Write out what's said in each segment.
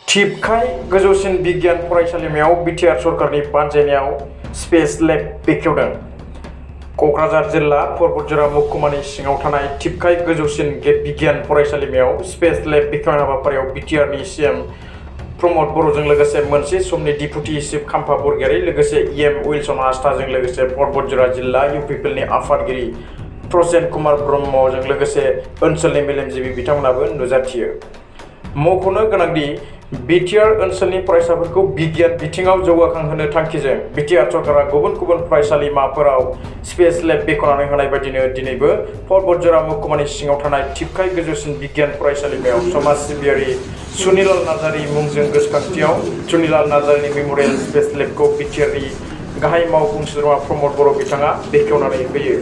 थिपखाय गोजौसिन बिगियान फरायसालिमायाव बिटिआर सरकारनि बानजायनायाव स्पेस लेब बेखेवदों। क'क्राझार जिल्ला परबतजरा महकुमानि सिङाव थानाय थिपखाय गोजौसिन बिगियान फरायसालिमायाव स्पेस लेब बेखेवनाय हाबाफारियाव बिटिआरनि सिएम प्रमद बर'जों लोगोसे मोनसे समनि डिपुटि चिफ खाम्फा बरगयारी लोगोसे इएम उइलसन हासदाजों लोगोसे परबतजरा जिल्ला इउपिपिएलनि आफादगिरि प्रसेन कुमार ब्रह्मजों लोगोसे ओनसोलनि मेलेमजिबि बिथांमोनाबो नुजाथियो। मख'नो गोनांदि बिटिआर ओनसोलनि फरायसाफोरखौ बिगियान बिथिङाव जौगाखांहोनो थांखिजों बिटिआर सरकारा गुबुन गुबुन फरायसालिमाफोराव स्पेस लेब बेखेवनानै होनाय बायदिनो दिनैबो परबतजरा महकुमानि सिङाव थानाय थिपखाय गोजौसिन बिगियान फरायसालिमायाव समाज सिबियारि सुनिलाल नार्जारि मुंजों गोसोखांथियाव सुनिलाल नार्जारिनि मेमरियेल स्पेस लेबखौ बिटिआरनि गाहाय मावफुं सोद्रोमा प्रमद बर' बिथाङा बेखेवनानै होयो।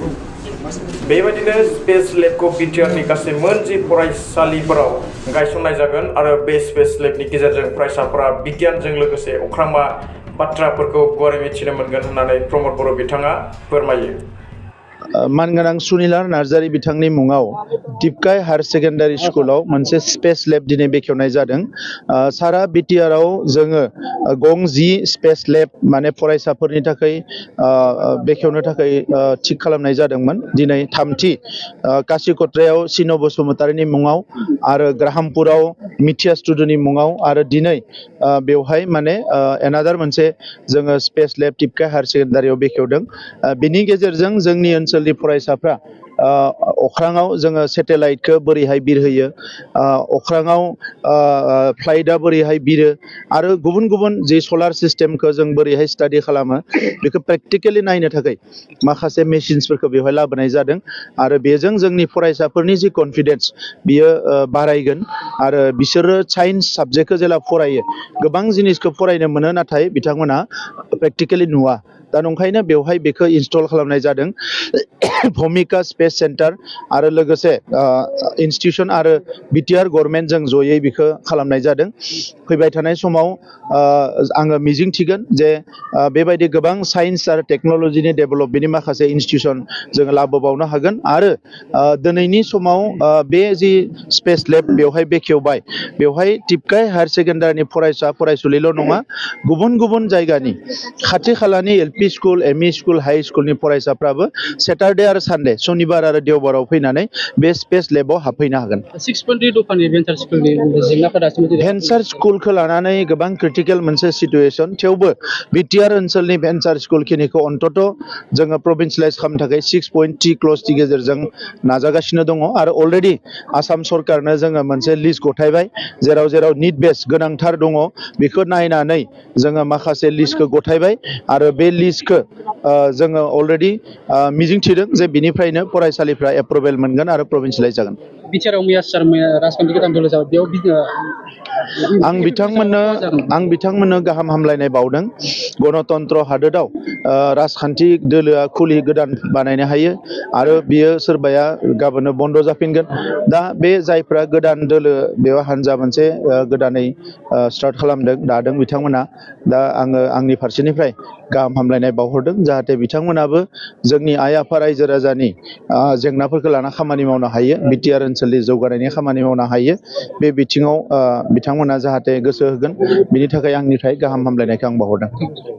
बेबायदिनो स्पेस लेबखौ बिटिआरनि गासै मोन10 फरायसालिफोराव गायसननाय जागोन आरो बे स्पेस लेबनि गेजेरजों फरायसाफोरा बिगियानजों लोगोसे अख्रांमा बाथ्राफोरखौ गुवारै मिथिनो मोनगोन होननानै प्रमद बर' बिथाङा फोरमायो। मानगोनां सुनिलाल नार्जारि बिथांनि मुङाव थिपखाय हायर सेकेन्डारि स्कुलाव मोनसे स्पेस लेब दिनै बेखेवनाय जादों। सारा बिटिआरआव जोङो गं10 स्पेस लेब माने फरायसाफोरनि थाखाय बेखेवनो थाखाय थिक खालामनाय जादोंमोन। दिनै थामथि कासिकट्रायाव सिन बसुमतारिनि मुङाव आरो ग्राहामपुराव मिथियास टुडुनि मुङाव आरो दिनै बेवहाय माने एनादार मोनसे जोङो स्पेस लेब थिपखाय हायर सेकेन्डारियाव बेखेवदों। बिनि गेजेरजों जोंनि ओनसोलनि फरायसाफ्रा अख्राङाव जोङो सेटेलाइटखौ बोरैहाय बिरहोयो, अख्राङाव फ्लाइटआ बोरैहाय बिरो आरो गुबुन गुबुन जि सलार सिस्टेमखौ जों बोरैहाय स्टाडि खालामो बेखौ प्रेक्टिकेलि नायनो थाखाय माखासे मेसिन्सफोरखौ बेवहाय लाबोनाय जादों आरो बेजों जोंनि फरायसाफोरनि जि कनफिडेन्स बियो बारायगोन आरो बिसोरो साइन्स साबजेक्टखौ जेला फरायो गोबां जिनिसखौ फरायनो मोनो नाथाय बिथांमोना प्रेक्टिकेलि नुवा। दा नंखायनो बेवहाय बेखौ इनस्टल खालामनाय जादों। भूमिका स्पेस सेन्टार आरो लोगोसे इन्स्टिटिउसन आरो बिटिआर गभर्नमेन्टजों जयै बेखौ खालामनाय जादों। फैबाय थानाय समाव आङो मिजिं थिगोन जे बेबायदि गोबां साइन्स आरो टेक्न'लजिनि डेभेलपमेन्टनि माखासे इन्स्टिटिउसन जोङो लाबोबावनो हागोन आरो दिनैनि समाव बे जि स्पेस लेब बेवहाय बेखेवबाय बेवहाय थिपखाय हायर सेकेन्डारिनि फरायसा फरायसुलिल' नङा गुबुन गुबुन जायगानि खाथि खालानि LP school ME school high स्कुलनि फरायसाफ्राबो सेटारडे आरो सानडे सनिबार आरो देवबाराव फैनानै बे स्पेस लेबाव हाबफैनो हागोन। 6.2 दखाननि भेन्सार स्कुलनि जेंनाफोरा भेन्सार स्कुलखौ लानानै गोबां क्रिटिकेल मोनसे सिटुएसन थेवबो बिटिआर ओनसोलनि भेन्सार स्कुलखिनिखौ अन्तत जोङो प्रभिन्सियेलाइज खालामनो थाखाय 6.3 क्लजनि गेजेरजों नाजागासिनो दङ आरो अलरेडि आसाम सरकारनो जोङो मोनसे लिस्ट गथायबाय जेराव जेराव निड बेस गोनांथार दङ बेखौ नायनानै जोङो माखासे लिस्टखौ गथायबाय आरो बे लिस्टखौ जोङो अलरेडि मिजिंथिदों जे बिनिफ्रायनो फरायसालिफ्रा एप्रुभेल मोनगोन आरो प्रभिन्सियेलाइज जागोन। बिटिआरआव मैया सार राजखान्थि गोदान दल जाबाय बेयाव आं बिथांमोननो गाहाम हामलायनाय बावदों। गणतन्त्र हादोराव राजखान्थि दोलोआ खुलि गोदान बानायनो हायो आरो बियो सोरबाया गाबोननो बन्द जाफिनगोन। दा बे जायफ्रा गोदान दोलो बेयाव हान्जा मोनसे गोदानै स्टार्ट खालामदों दादों बिथांमोना दा आङो आंनि फारसेनिफ्राय गाहाम हामलायनाय बावहरदों जाहाथे बिथांमोनाबो जोंनि आइ आफा रायजो राजानि जेंनाफोरखौ लाना खामानि मावनो हायो, बिटिआर ओनसोलनि जौगानायनि खामानि मावनो हायो। बे बिथिङाव बिथांमोना जाहाथे गोसो होगोन बिनि थाखाय आंनिफ्राय गाहाम हामलायनायखौ आं बावहरदों।